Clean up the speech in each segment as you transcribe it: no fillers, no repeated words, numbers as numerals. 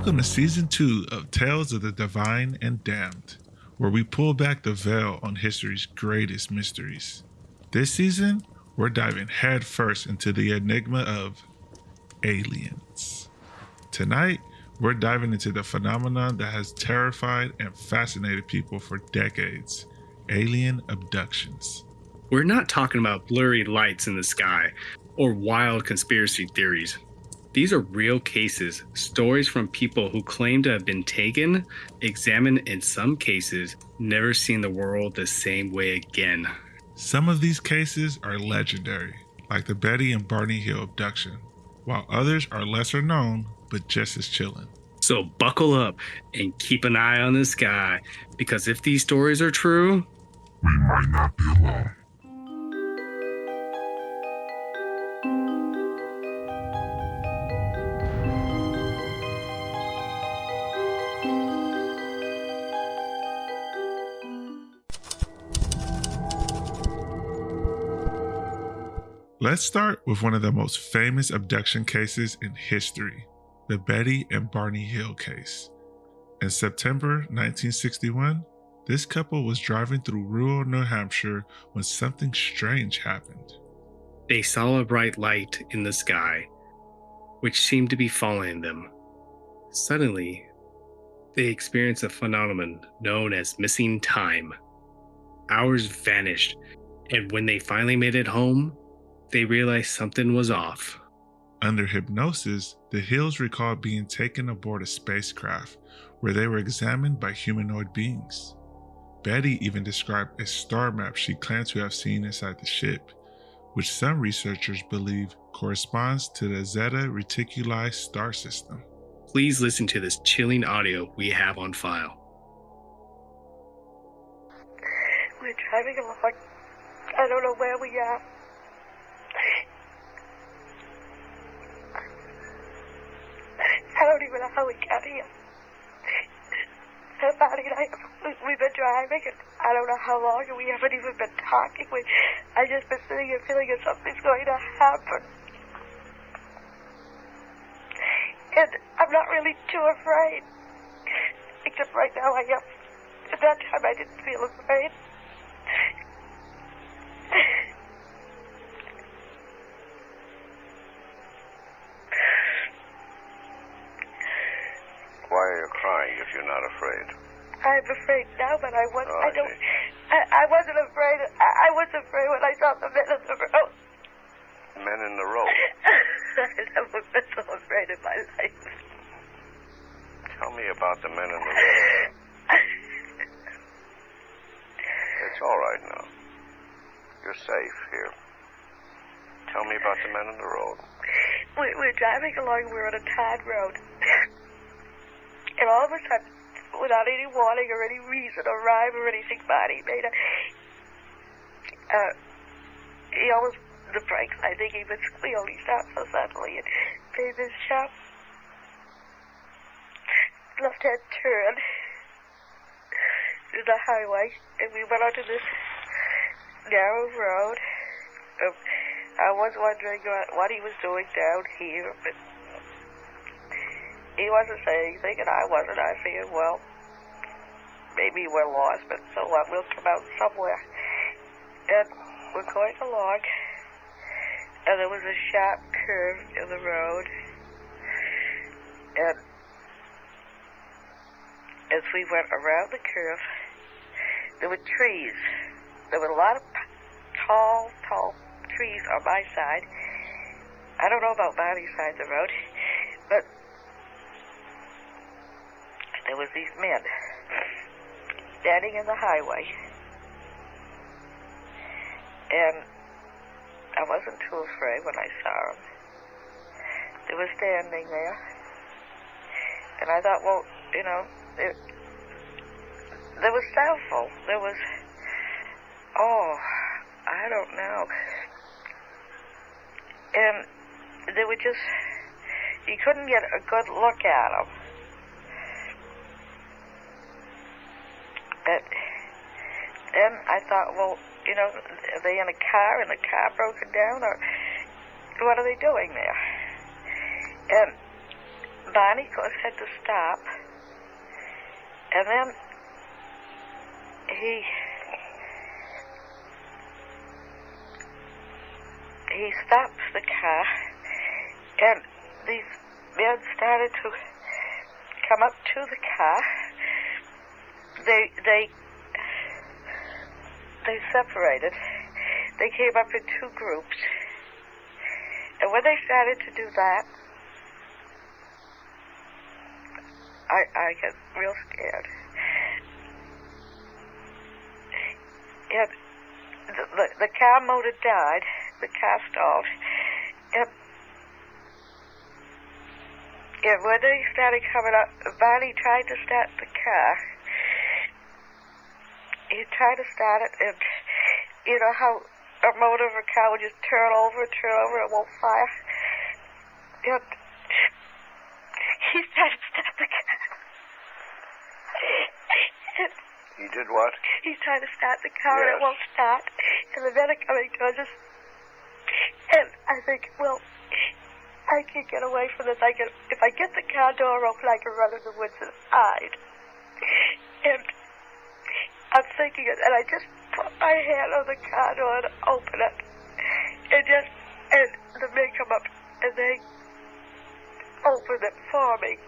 Welcome to Season 2 of Tales of the Divine and Damned, where we pull back the veil on history's greatest mysteries. This season, we're diving headfirst into the enigma of aliens. Tonight, we're diving into the phenomenon that has terrified and fascinated people for decades: alien abductions. We're not talking about blurry lights in the sky or wild conspiracy theories. These are real cases, stories from people who claim to have been taken, examined, in some cases, never seen the world the same way again. Some of these cases are legendary, like the Betty and Barney Hill abduction, while others are lesser known but just as chilling. So buckle up and keep an eye on the sky, because if these stories are true, we might not be alone. Let's start with one of the most famous abduction cases in history, the Betty and Barney Hill case. In September 1961, this couple was driving through rural New Hampshire when something strange happened. they saw a bright light in the sky, which seemed to be following them. Suddenly, they experienced a phenomenon known as missing time. Hours vanished, and when they finally made it home, they realized something was off. Under hypnosis, the Hills recalled being taken aboard a spacecraft where they were examined by humanoid beings. Betty even described a star map she claimed to have seen inside the ship, which some researchers believe corresponds to the Zeta Reticuli star system. Please listen to this chilling audio we have on file. We're driving along. I don't know where we are. I don't even know how we got here. Barney and I, we've been driving, and I don't know how long, and we haven't even been talking. I just been sitting here feeling that something's going to happen. And I'm not really too afraid. Except right now I am. At that time I didn't feel afraid. Why are you crying if you're not afraid? I'm afraid now, but I wasn't. Oh, I wasn't afraid. I was afraid when I saw the men in the road. Men in the road? I never been so afraid in my life. Tell me about the men in the road. It's all right now. You're safe here. Tell me about the men in the road. We're driving along. We're on a tarred road. And all of a sudden, without any warning or any reason or rhyme or anything, Barney made he almost, the brakes, I think he was squealed. He stopped so suddenly and made this sharp left-hand turn to the highway. And we went onto this narrow road. I was wondering what he was doing down here, but he wasn't saying anything, and I wasn't. I figured, well, maybe we're lost, but so what? We'll come out somewhere. And we're going along, and there was a sharp curve in the road. And as we went around the curve, there were trees. There were a lot of tall trees on my side. I don't know about Barney's side of the road, but there was these men standing in the highway, and I wasn't too afraid when I saw them. They were standing there, and I thought, well, you know, there was several. There was, I don't know, and they were just, you couldn't get a good look at them. But then I thought, well, you know, are they in a car and the car broken down, or what are they doing there? And Barney, of course, had to stop. And then he stops the car, and these men started to come up to the car. They separated. They came up in two groups. And when they started to do that, I got real scared. And the car motor died. The car stalled. And when they started coming up, Barney tried to start the car. He tried to start it, and you know how a motor of a car would just turn over, and won't fire? And he tried to start the car. He did what? He tried to start the car, and Yes. it won't start. And the men are coming towards us. And I think, well, I can get away from this. If I get the car door open, I can run in the woods and hide. And I'm thinking it, and I just put my hand on the car door and open it. And the men come up, and they open it for me.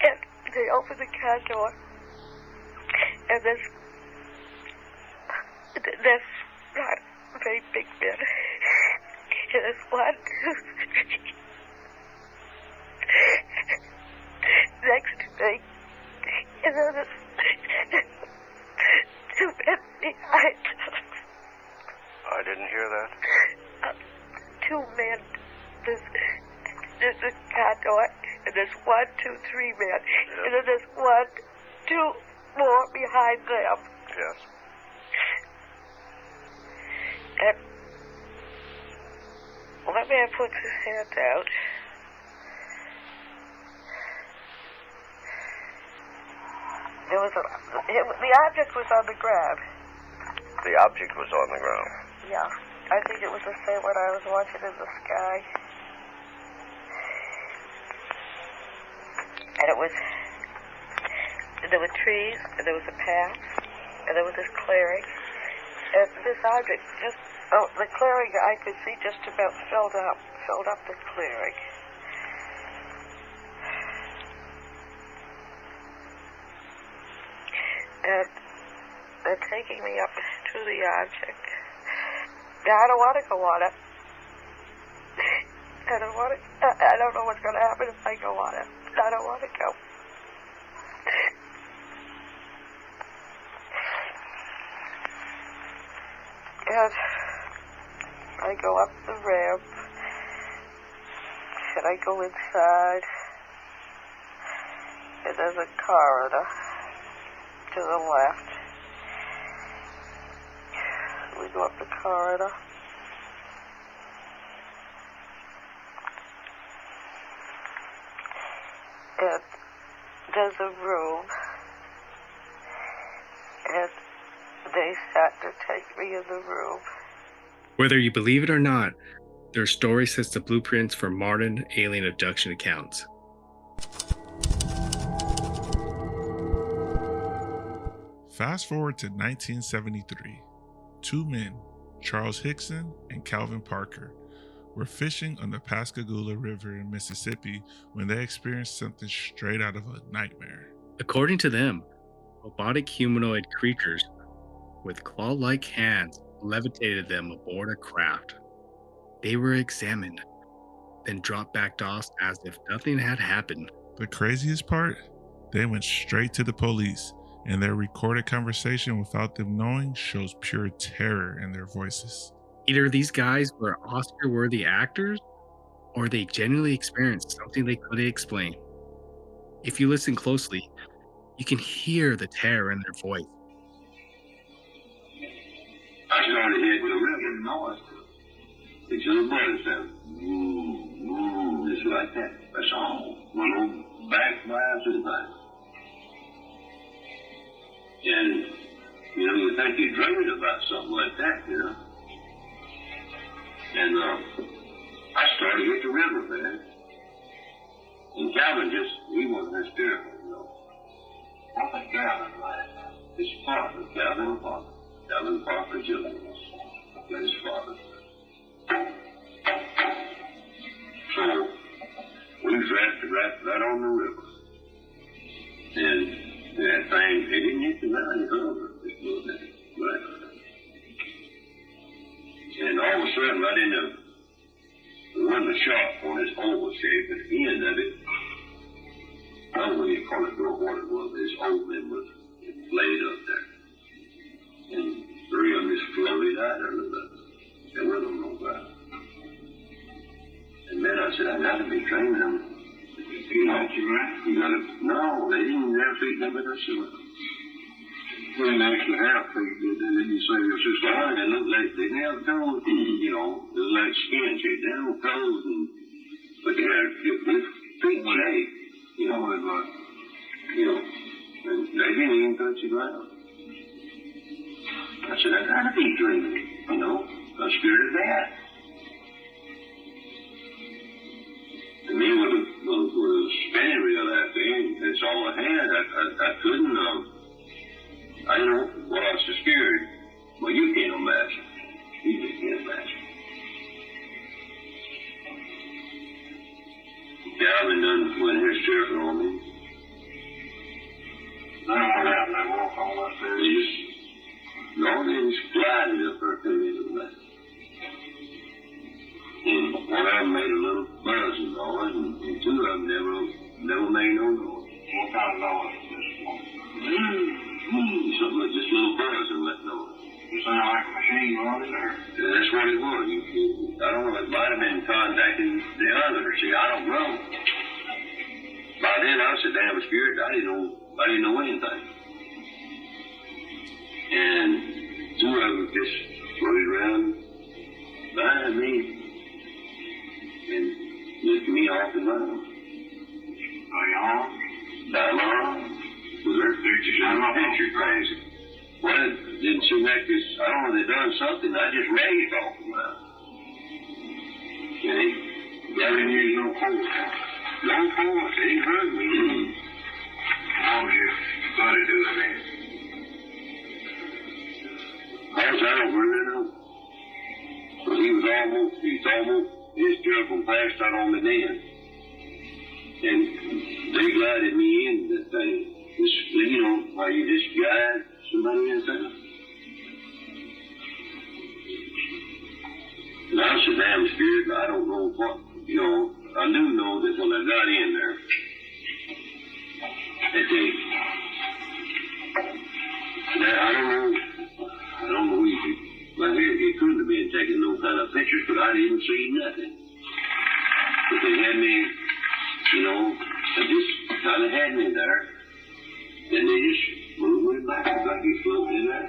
And they open the car door, and there's not very big men. And there's 1, 2, 3 next to me. And then there's 2 men behind us. I didn't hear that. 2 men. There's a car door, and there's 1, 2, 3 men. Yes. And then there's 1, 2 more behind them. Yes. And one man puts his hand out. The object was on the ground. The object was on the ground. Yeah. I think it was the same one I was watching in the sky. And there were trees, and there was a path, and there was this clearing. And this object the clearing I could see just about filled up the clearing. And they're taking me up to the object. Now, I don't want to go on it. I don't know what's going to happen if I go on it. I don't want to go. And I go up the ramp, and I go inside, and there's a corridor to the left. We go up the corridor. And there's a room, and they start to take me in the room. Whether you believe it or not, their story sets the blueprints for modern alien abduction accounts. Fast forward to 1973. 2 men, Charles Hickson and Calvin Parker, were fishing on the Pascagoula River in Mississippi when they experienced something straight out of a nightmare. According to them, robotic humanoid creatures with claw-like hands levitated them aboard a craft. They were examined, then dropped back off as if nothing had happened. The craziest part? They went straight to the police, and their recorded conversation without them knowing shows pure terror in their voices. Either these guys were Oscar-worthy actors, or they genuinely experienced something they couldn't explain. If you listen closely, you can hear the terror in their voice. I started hearing the river noise. It's a little bird sound. Just like that. That's all. One little back blast to the back. And, you think you're dreaming about something like that, And I started to hit the river, man. And Calvin he wasn't hysterical, you know. I think Calvin, right? His father, Calvin Parker. Calvin Parker Jr. was his father. So, we wrapped right on the river. And that thing, it didn't hit the ground, it hovered just a little bit. Right. And all of a sudden, right in there wasn't a sharp on his oval shape, but the end of it, I don't know what you call it, or what it was, his old man was laid up there. And three of them just floated out there a little bit. There wasn't no ground. And then I said, I gotta be training them. You know, you gotta, no, they didn't have feet in the sewer. They didn't actually have feet, they didn't say it was just fine. They looked like they didn't have toes, you know, it was like skin shape. They didn't have toes, but they had feet shape, you know, and they didn't even touch the ground. I said, I gotta be dreaming, you know, I'm scared of that. And me with a spinning reel out there, that's all I had. I couldn't, I don't know what I was so scared. Well, you can't imagine. You just can't imagine. Calvin done went hysterical on me. I don't know how they walk all up there. They just glided up there to me. And one of them made a little buzzing noise, and two of them never made no noise. What kind of noise is this one? Something like just a little buzzing, that noise. You sound like a machine running there. Yeah, that's what it was. I don't know, it might have been contacting the other. See, I don't know. By then, I was so damn scared, I didn't know anything. And two of them just floated around behind me. And lifted me off the ground. Are you on? I'm on. Well, their pictures in my picture crazy. Well, it didn't seem like this. I don't know, they done something. I just raised off the ground. Okay? Yeah, they didn't use no force. No force. They didn't hurt me. How was your buddy doing that? I don't really know. But he was almost. His trouble passed out on the den. And they glided me in that thing. You know, how you just guide somebody in there. And I was so damn scared, I don't know what, you know, I do know that when I got in there, I don't know if it couldn't have been taking no kind of pictures, but I didn't see nothing. But they had me, you know, they just kind of had me there. Then they just moved me back like he floated in there.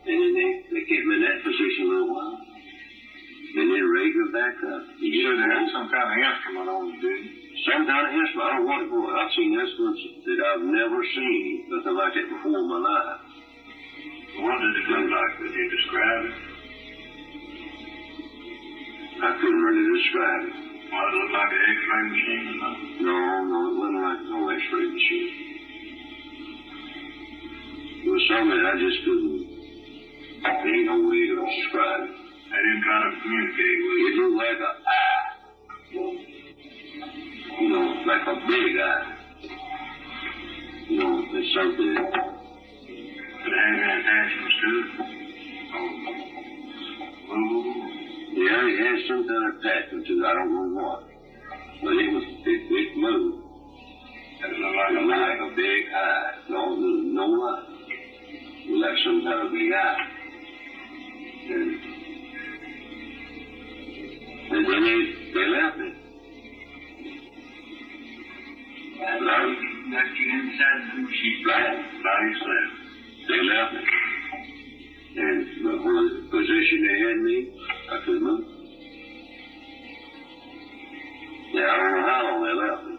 And then they kept me in that position a little while. Then they raised me back up. You should have had some kind of instrument on you, didn't you? Some kind of instrument. I don't know what it was. I've seen instruments that I've never seen, nothing like that before in my life. What did it look like? Could you describe it? I couldn't really describe it. Well, it looked like an X-ray machine or something? No, it wasn't like no X-ray machine. It was something that I just couldn't. There ain't no way to describe it. I didn't try to communicate with you. It looked like a eye. You know, like a big eye. You know, it's something. Did it have any attachments to it? Yeah, it had some kind of attachment to it. I don't know what. But it moved. It looked like a big eye. No eye. It was like some kind of big eye. And then they left me. And I left you inside the machine. Right. By yourself. They left me. And the position they had me, I couldn't move. Yeah, I don't know how long they left me.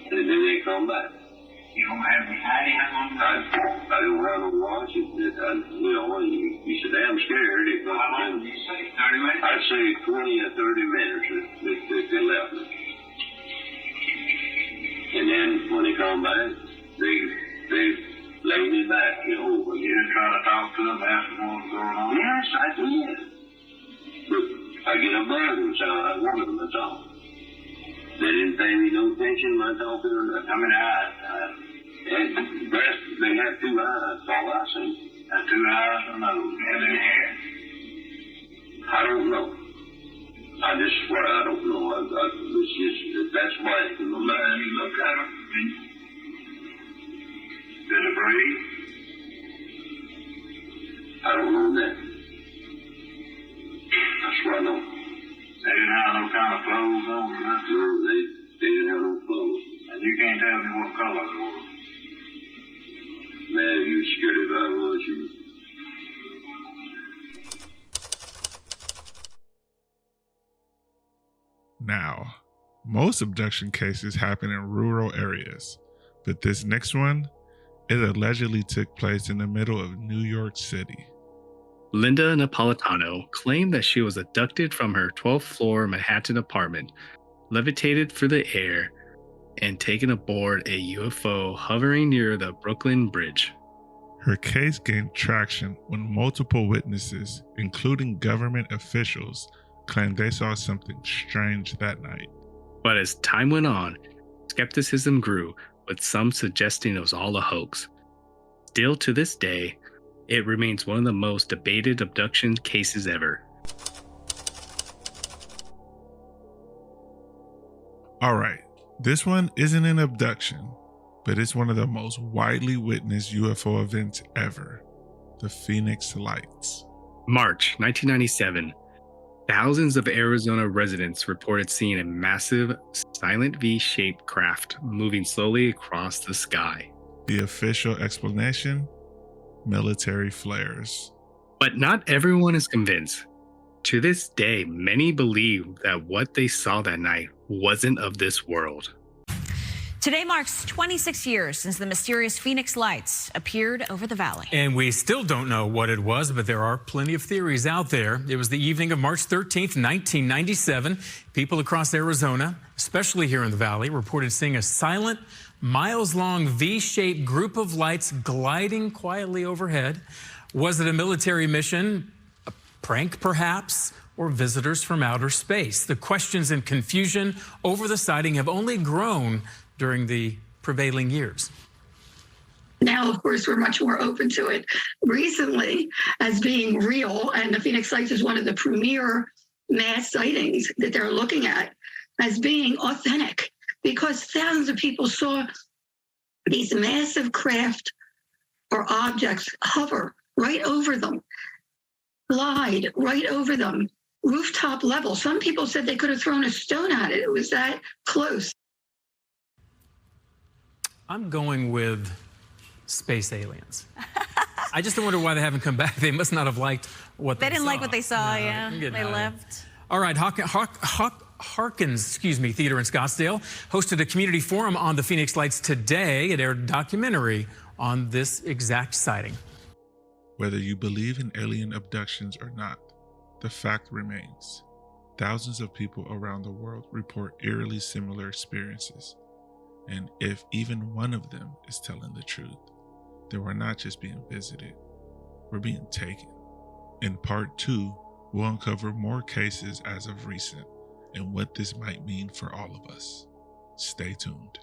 And then they come back. You don't have any idea how long? I don't have no watch. You know, you so damn scared. How long did you say? 30 minutes? I I'd say 20 or 30 minutes that they left me. And then when they come back, they lay me back, you know. You didn't try to talk to them, ask them what was going on? Yes, I did. But I get a buzz inside. I wanted them to talk. They didn't pay me no attention when I talked to them. How many eyes? And best, they had 2 eyes, that's all I see. Had 2 eyes or nose? Had any hair? I don't know. I just swear I don't know. It's just, that's blank in my mind. You look at them. Did it breathe? I don't know that. I swear I don't. They didn't have no kind of clothes on, right? No, they didn't have no clothes. And you can't tell me what color they were. Man, you scared if I was you. Now, most abduction cases happen in rural areas, but this next one, it allegedly took place in the middle of New York City. Linda Napolitano claimed that she was abducted from her 12th floor Manhattan apartment, levitated through the air, and taken aboard a UFO hovering near the Brooklyn Bridge. Her case gained traction when multiple witnesses, including government officials, claimed they saw something strange that night. But as time went on, skepticism grew, with some suggesting it was all a hoax. Still to this day, it remains one of the most debated abduction cases ever. All right, this one isn't an abduction, but it's one of the most widely witnessed UFO events ever, the Phoenix Lights. March 1997. Thousands of Arizona residents reported seeing a massive, silent V-shaped craft moving slowly across the sky. The official explanation? Military flares. But not everyone is convinced. To this day, many believe that what they saw that night wasn't of this world. Today marks 26 years since the mysterious Phoenix Lights appeared over the valley. And we still don't know what it was, but there are plenty of theories out there. It was the evening of March 13th, 1997. People across Arizona, especially here in the valley, reported seeing a silent, miles-long V-shaped group of lights gliding quietly overhead. Was it a military mission, a prank perhaps, or visitors from outer space? The questions and confusion over the sighting have only grown during the prevailing years. Now, of course, we're much more open to it recently as being real, and the Phoenix Lights is one of the premier mass sightings that they're looking at as being authentic, because thousands of people saw these massive craft or objects hover right over them, glide right over them, rooftop level. Some people said they could have thrown a stone at it. It was that close. I'm going with space aliens. I just wonder why they haven't come back. They must not have liked what they saw. They didn't like what they saw, No, yeah. I'm getting They out of here. left. All right, Harkins Theater in Scottsdale hosted a community forum on the Phoenix Lights today. It aired a documentary on this exact sighting. Whether you believe in alien abductions or not, the fact remains. Thousands of people around the world report eerily similar experiences. And if even one of them is telling the truth, then we're not just being visited, we're being taken. In part 2, we'll uncover more cases as of recent and what this might mean for all of us. Stay tuned.